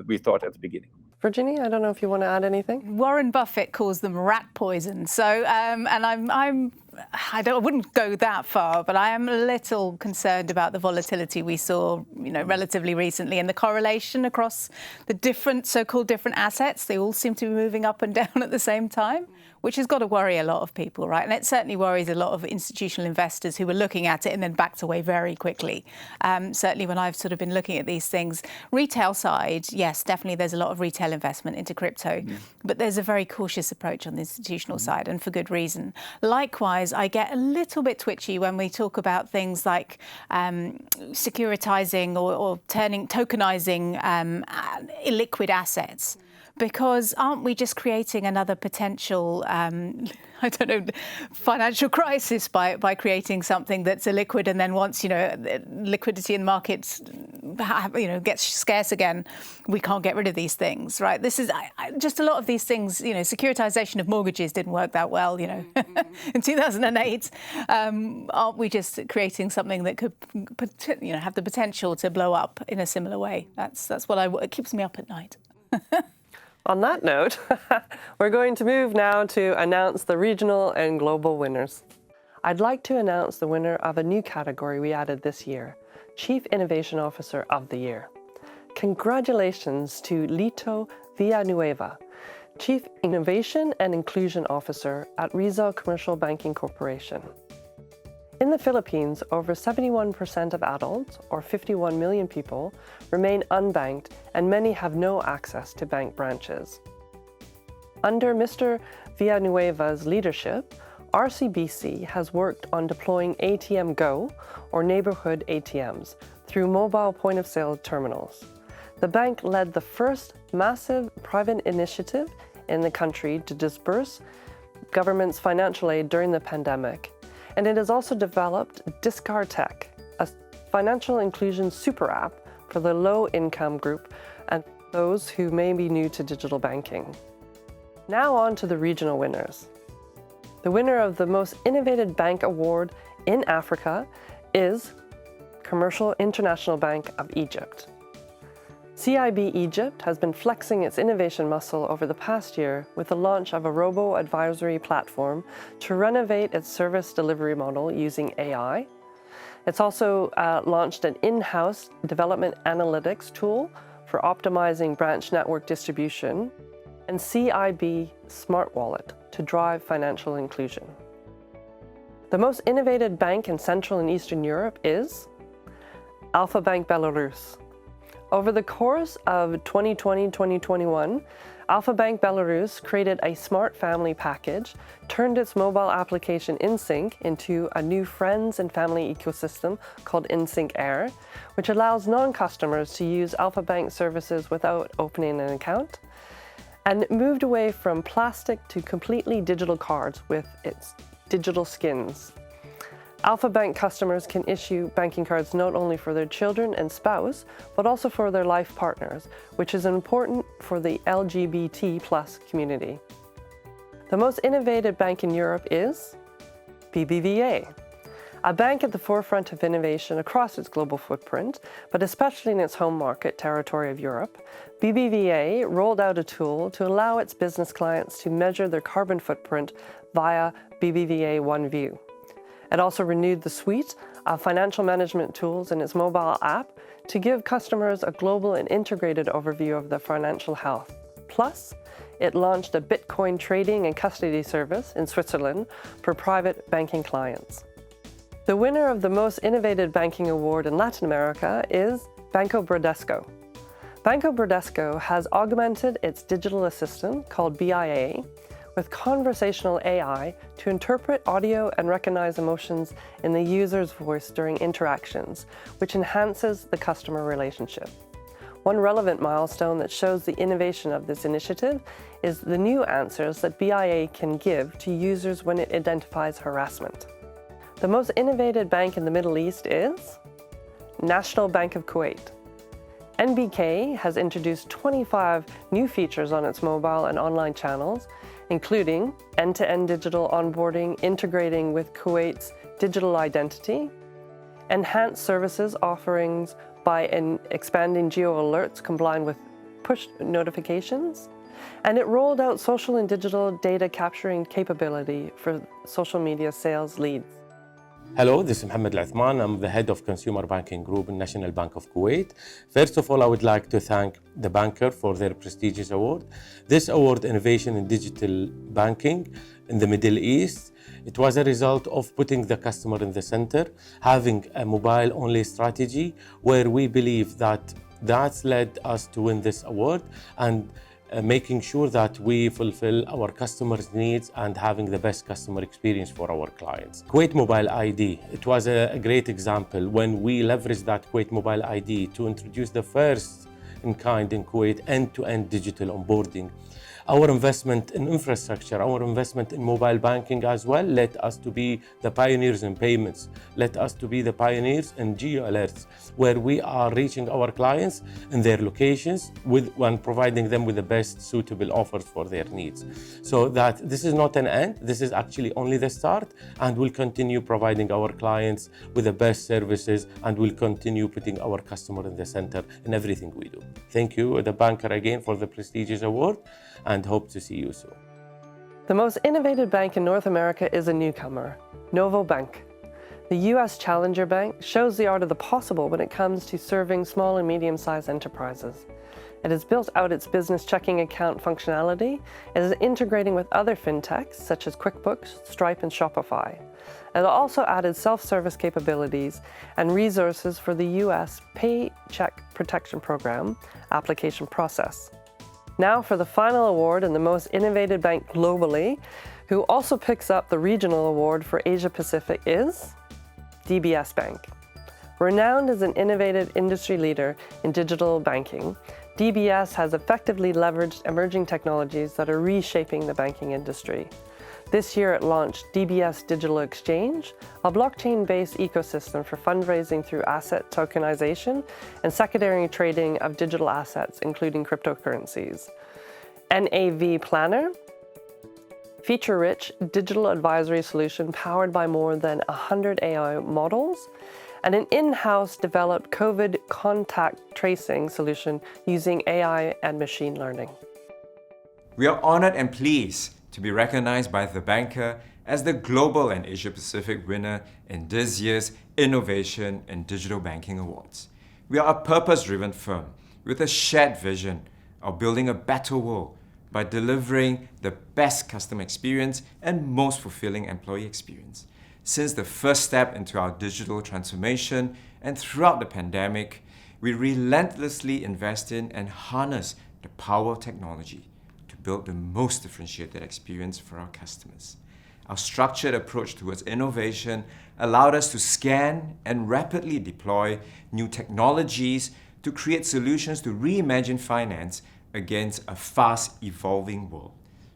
we thought at the beginning. Virginie, I don't know if you want to add anything. Warren Buffett calls them rat poison. So, and I wouldn't go that far, but I am a little concerned about the volatility we saw, relatively recently, and the correlation across the different so-called different assets. They all seem to be moving up and down at the same time, which has got to worry a lot of people, right? And it certainly worries a lot of institutional investors who were looking at it and then backed away very quickly. Certainly when I've sort of been looking at these things, retail side, yes, definitely there's a lot of retail investment into crypto, but there's a very cautious approach on the institutional side, and for good reason. Likewise, I get a little bit twitchy when we talk about things like securitizing or tokenizing illiquid assets, because aren't we just creating another potential, financial crisis by creating something that's illiquid, and then once, liquidity in markets, gets scarce again, we can't get rid of these things, right? This is just a lot of these things, securitization of mortgages didn't work that well, in 2008. Aren't we just creating something that could, have the potential to blow up in a similar way? That's what it keeps me up at night. On that note, we're going to move now to announce the regional and global winners. I'd like to announce the winner of a new category we added this year, Chief Innovation Officer of the Year. Congratulations to Lito Villanueva, Chief Innovation and Inclusion Officer at Rizal Commercial Banking Corporation. In the Philippines, over 71% of adults, or 51 million people, remain unbanked, and many have no access to bank branches. Under Mr. Villanueva's leadership, RCBC has worked on deploying ATM Go, or neighborhood ATMs, through mobile point-of-sale terminals. The bank led the first massive private initiative in the country to disburse government's financial aid during the pandemic. And it has also developed Discard Tech, a financial inclusion super app for the low-income group and those who may be new to digital banking. Now on to the regional winners. The winner of the Most Innovative Bank Award in Africa is Commercial International Bank of Egypt. CIB Egypt has been flexing its innovation muscle over the past year with the launch of a robo-advisory platform to renovate its service delivery model using AI. It's also launched an in-house development analytics tool for optimizing branch network distribution, and CIB Smart Wallet to drive financial inclusion. The most innovative bank in Central and Eastern Europe is Alpha Bank Belarus. Over the course of 2020-2021, Alpha Bank Belarus created a smart family package, turned its mobile application InSync into a new friends and family ecosystem called InSync Air, which allows non-customers to use Alpha Bank services without opening an account, and moved away from plastic to completely digital cards with its digital skins. Alpha Bank customers can issue banking cards not only for their children and spouse, but also for their life partners, which is important for the LGBT+ community. The most innovative bank in Europe is BBVA, a bank at the forefront of innovation across its global footprint, but especially in its home market territory of Europe. BBVA rolled out a tool to allow its business clients to measure their carbon footprint via BBVA OneView. It also renewed the suite of financial management tools in its mobile app to give customers a global and integrated overview of their financial health. Plus, it launched a Bitcoin trading and custody service in Switzerland for private banking clients. The winner of the Most Innovative Banking Award in Latin America is Banco Bradesco. Banco Bradesco has augmented its digital assistant, called BIA, with conversational AI to interpret audio and recognize emotions in the user's voice during interactions, which enhances the customer relationship. One relevant milestone that shows the innovation of this initiative is the new answers that BIA can give to users when it identifies harassment. The most innovative bank in the Middle East is National Bank of Kuwait. NBK has introduced 25 new features on its mobile and online channels, including end-to-end digital onboarding integrating with Kuwait's digital identity, enhanced services offerings by expanding geo-alerts combined with push notifications, and it rolled out social and digital data capturing capability for social media sales leads. Hello, this is Mohammed Al-Athman. I'm the head of Consumer Banking Group in National Bank of Kuwait. First of all, I would like to thank the banker for their prestigious award. This award, Innovation in Digital Banking in the Middle East, it was a result of putting the customer in the center, having a mobile-only strategy where we believe that that's led us to win this award, and making sure that we fulfill our customers' needs and having the best customer experience for our clients. Kuwait Mobile ID, it was a great example when we leveraged that Kuwait Mobile ID to introduce the first in kind in Kuwait, end-to-end digital onboarding. Our investment in infrastructure, our investment in mobile banking as well, led us to be the pioneers in payments, led us to be the pioneers in geo alerts, where we are reaching our clients in their locations and providing them with the best suitable offers for their needs. So that this is not an end, this is actually only the start, and we'll continue providing our clients with the best services, and we'll continue putting our customer in the center in everything we do. Thank you, The Banker, again for the prestigious award, and hope to see you soon. The most innovative bank in North America is a newcomer, Novo Bank. The US Challenger Bank shows the art of the possible when it comes to serving small and medium-sized enterprises. It has built out its business checking account functionality and is integrating with other fintechs such as QuickBooks, Stripe, and Shopify. It also added self-service capabilities and resources for the US Paycheck Protection Program application process. Now for the final award and the most innovative bank globally, who also picks up the regional award for Asia Pacific, is DBS Bank. Renowned as an innovative industry leader in digital banking, DBS has effectively leveraged emerging technologies that are reshaping the banking industry. This year it launched DBS Digital Exchange, a blockchain-based ecosystem for fundraising through asset tokenization and secondary trading of digital assets, including cryptocurrencies. NAV Planner, feature-rich digital advisory solution powered by more than 100 AI models, and an in-house developed COVID contact tracing solution using AI and machine learning. We are honored and pleased to be recognized by The Banker as the Global and Asia Pacific winner in this year's Innovation in Digital Banking Awards. We are a purpose-driven firm with a shared vision of building a better world by delivering the best customer experience and most fulfilling employee experience. Since the first step into our digital transformation and throughout the pandemic, we relentlessly invest in and harness the power of technology to build the most differentiated experience for our customers. Our structured approach towards innovation allowed us to scan and rapidly deploy new technologies to create solutions to reimagine finance against a fast-evolving world.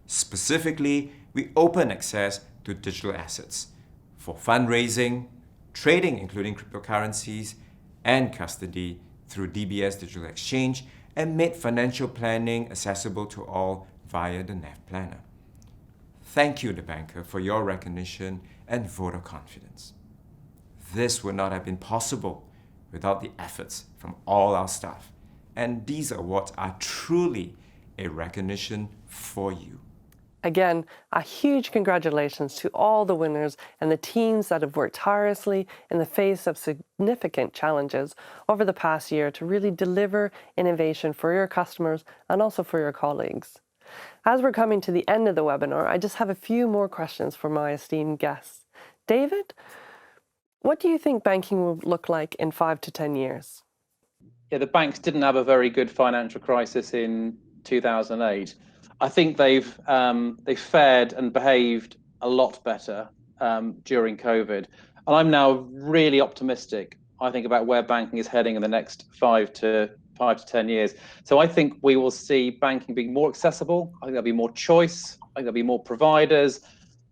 Specifically, we open access to digital assets for fundraising, trading including cryptocurrencies, and custody through DBS Digital Exchange, and made financial planning accessible to all via the NAV Planner. Thank you, The Banker, for your recognition and vote of confidence. This would not have been possible without the efforts from all our staff, and these awards are truly a recognition for you. Again, a huge congratulations to all the winners and the teams that have worked tirelessly in the face of significant challenges over the past year to really deliver innovation for your customers and also for your colleagues. As we're coming to the end of the webinar, I just have a few more questions for my esteemed guests. David, what do you think banking will look like in 5 to 10 years? Yeah, the banks didn't have a very good financial crisis in 2008. I think they've fared and behaved a lot better during COVID. And I'm now really optimistic, I think, about where banking is heading in the next 5 to 10 years. So I think we will see banking being more accessible. I think there'll be more choice. I think there'll be more providers.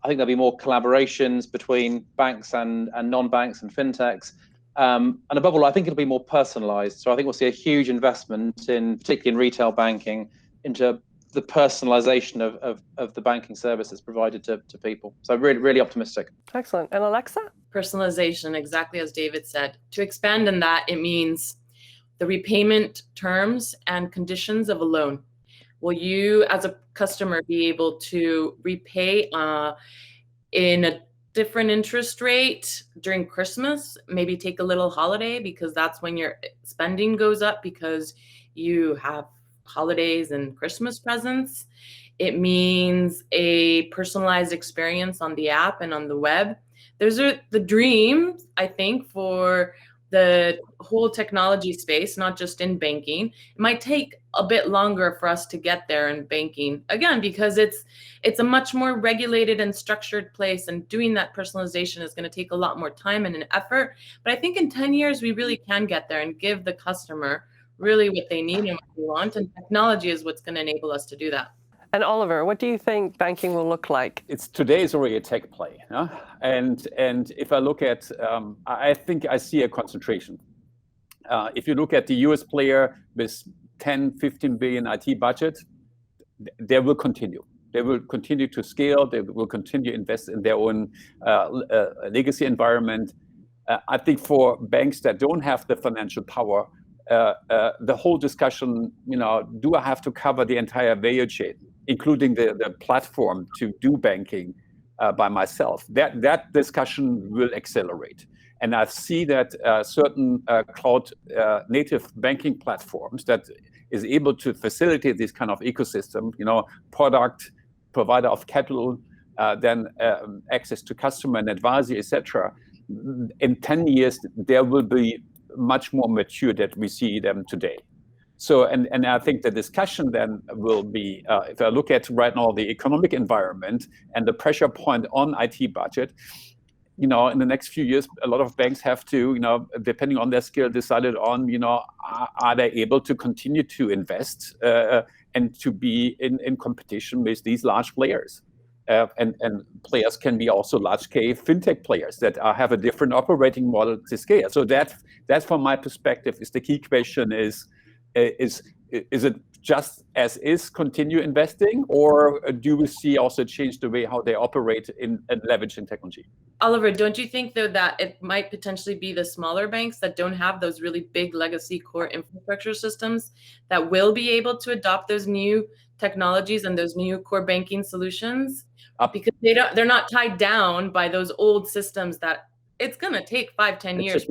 I think there'll be more collaborations between banks and non-banks and fintechs. And above all, I think it'll be more personalized. So I think we'll see a huge investment in, particularly in retail banking, into the personalization of the banking services provided to people. So really, really optimistic. Excellent. And Alexa? Personalization, exactly as David said. To expand on that, it means the repayment terms and conditions of a loan. Will you, as a customer, be able to repay in a different interest rate during Christmas, maybe take a little holiday because that's when your spending goes up because you have holidays and Christmas presents? It means a personalized experience on the app and on the web. Those are the dreams, I think, for the whole technology space, not just in banking. It might take a bit longer for us to get there in banking, again, because it's a much more regulated and structured place, and doing that personalization is going to take a lot more time and an effort. But I think in 10 years, we really can get there and give the customer really what they need and what they want. And technology is what's going to enable us to do that. And Oliver, what do you think banking will look like? Today is already a tech play. Huh? And if I look at, I think I see a concentration. If you look at the US player with 10, 15 billion IT budget, they will continue. They will continue to scale. They will continue to invest in their own legacy environment. I think for banks that don't have the financial power, the whole discussion, do I have to cover the entire value chain, including the platform to do banking by myself? That discussion will accelerate. And I see that certain cloud native banking platforms that is able to facilitate this kind of ecosystem, product, provider of capital, then access to customer and advisory, etc. In 10 years, there will be much more mature than we see them today. So, and I think the discussion then will be, if I look at right now the economic environment and the pressure point on IT budget, in the next few years, a lot of banks have to, depending on their skill, decided on, are they able to continue to invest and to be in competition with these large players? And players can be also large-scale fintech players that have a different operating model to scale. So that from my perspective, is the key question: is it just as is continue investing, or do we see also change the way how they operate and leverage in technology? Oliver, don't you think though that it might potentially be the smaller banks that don't have those really big legacy core infrastructure systems that will be able to adopt those new technologies and those new core banking solutions? Because they're not tied down by those old systems that it's going to take 5-10 years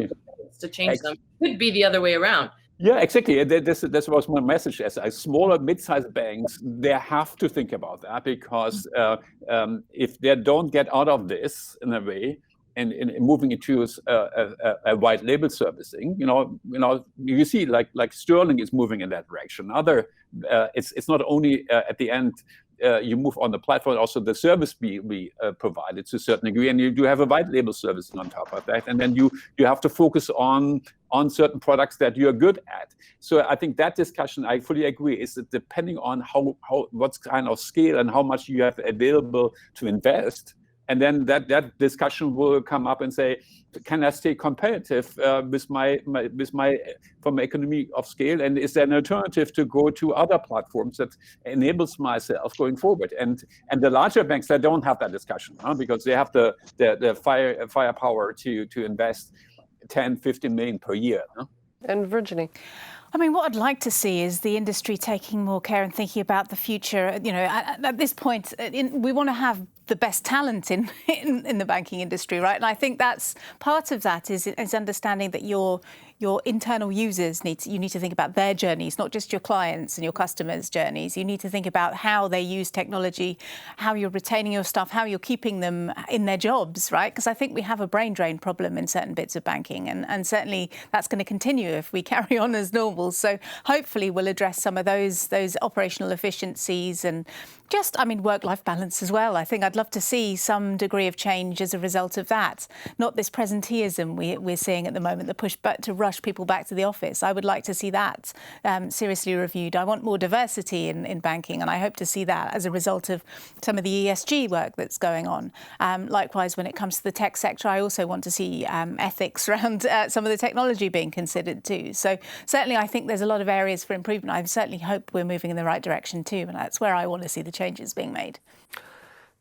to change them. It could be the other way around. Yeah, exactly. This was my message. As smaller, mid-sized banks, they have to think about that, because if they don't get out of this in a way and moving into a white label servicing, you see like Sterling is moving in that direction. It's not only at the end. You move on the platform, also the service be provided to a certain degree, and you do have a white label servicing on top of that. And then you have to focus on certain products that you're good at. So I think that discussion, I fully agree, is that depending on what kind of scale and how much you have available to invest. And then that discussion will come up and say, can I stay competitive with my from economy of scale? And is there an alternative to go to other platforms that enables myself going forward? And the larger banks, they don't have that discussion, because they have the firepower to invest 10, 15 million per year. And Virginie? I mean, what I'd like to see is the industry taking more care and thinking about the future. At this point, we want to have the best talent in the banking industry, right? And I think that's part of that is understanding that your internal users you need to think about their journeys, not just your clients and your customers' journeys. You need to think about how they use technology, how you're retaining your staff, how you're keeping them in their jobs, right? Because I think we have a brain drain problem in certain bits of banking, and certainly that's going to continue if we carry on as normal. So hopefully we'll address some of those operational efficiencies and just, work-life balance as well. I think I'd love to see some degree of change as a result of that, not this presenteeism we're seeing at the moment, the push to rush people back to the office. I would like to see that seriously reviewed. I want more diversity in banking, and I hope to see that as a result of some of the ESG work that's going on. Likewise, when it comes to the tech sector, I also want to see ethics around some of the technology being considered too. So certainly I think there's a lot of areas for improvement. I certainly hope we're moving in the right direction too, and that's where I want to see the changes being made.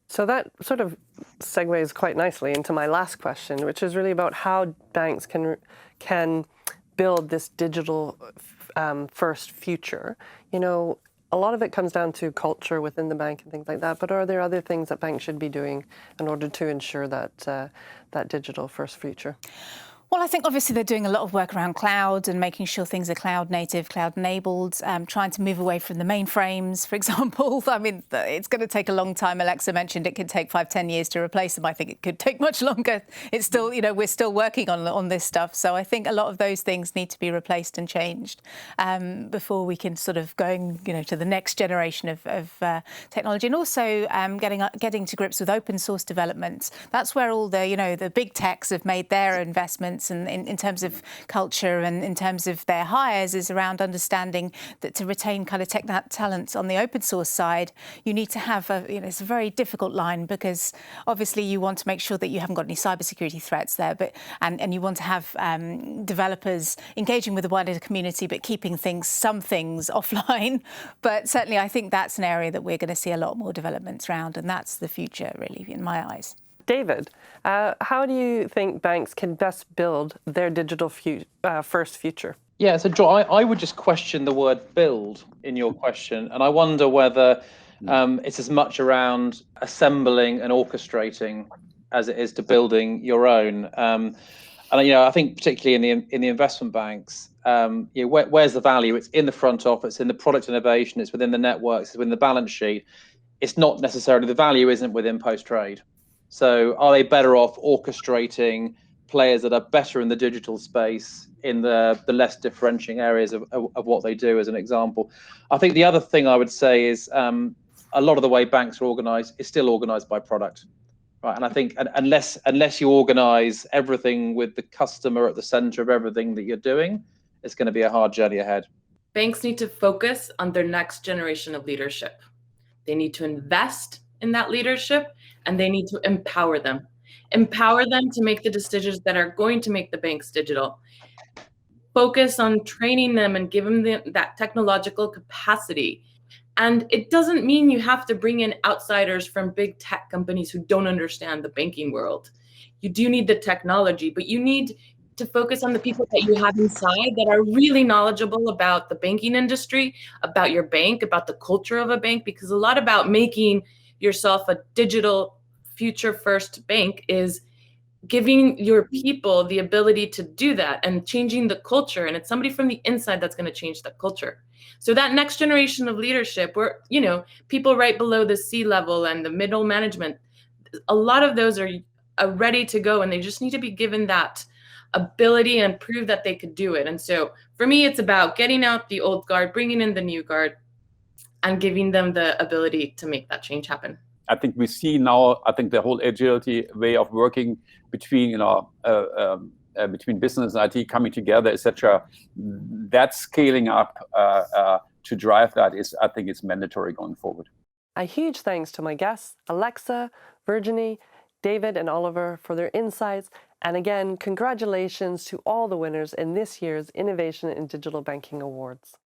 So that sort of segues quite nicely into my last question, which is really about how banks can build this digital first future. A lot of it comes down to culture within the bank and things like that, but are there other things that banks should be doing in order to ensure that digital first future? Well, I think obviously they're doing a lot of work around cloud and making sure things are cloud native, cloud enabled, trying to move away from the mainframes, for example. It's going to take a long time. Alexa mentioned it could take 5-10 years to replace them. I think it could take much longer. It's still, we're still working on this stuff. So I think a lot of those things need to be replaced and changed before we can sort of going, to the next generation of technology. And also getting to grips with open source development. That's where all the big techs have made their investments clients and in terms of culture and in terms of their hires is around understanding that to retain kind of tech talent on the open source side, you need to have it's a very difficult line because obviously you want to make sure that you haven't got any cybersecurity threats there, but and you want to have developers engaging with the wider community, but keeping some things offline. But certainly I think that's an area that we're going to see a lot more developments around, and that's the future, really, in my eyes. David, how do you think banks can best build their digital first future? Yeah, so Joy, I would just question the word build in your question, and I wonder whether it's as much around assembling and orchestrating as it is to building your own. And I think particularly in the investment banks, where's the value? It's in the front office, in the product innovation, it's within the networks, it's within the balance sheet. It's not necessarily the value isn't within post trade. So are they better off orchestrating players that are better in the digital space in the less differentiating areas of what they do, as an example? I think the other thing I would say is a lot of the way banks are organized is still organized by product. Right, and I think unless you organize everything with the customer at the center of everything that you're doing, it's going to be a hard journey ahead. Banks need to focus on their next generation of leadership. They need to invest in that leadership, and they need to empower them. Empower them to make the decisions that are going to make the banks digital. Focus on training them and give them that technological capacity. And it doesn't mean you have to bring in outsiders from big tech companies who don't understand the banking world. You do need the technology, but you need to focus on the people that you have inside that are really knowledgeable about the banking industry, about your bank, about the culture of a bank, because a lot about making yourself a digital future first bank is giving your people the ability to do that and changing the culture. And it's somebody from the inside that's going to change the culture. So that next generation of leadership, where, people right below the C-level and the middle management, a lot of those are ready to go, and they just need to be given that ability and prove that they could do it. And so for me, it's about getting out the old guard, bringing in the new guard, and giving them the ability to make that change happen. I think we see now, the whole agility way of working between, between business and IT coming together, etc. That scaling up to drive that I think it's mandatory going forward. A huge thanks to my guests, Alexa, Virginie, David, and Oliver, for their insights. And again, congratulations to all the winners in this year's Innovation in Digital Banking Awards.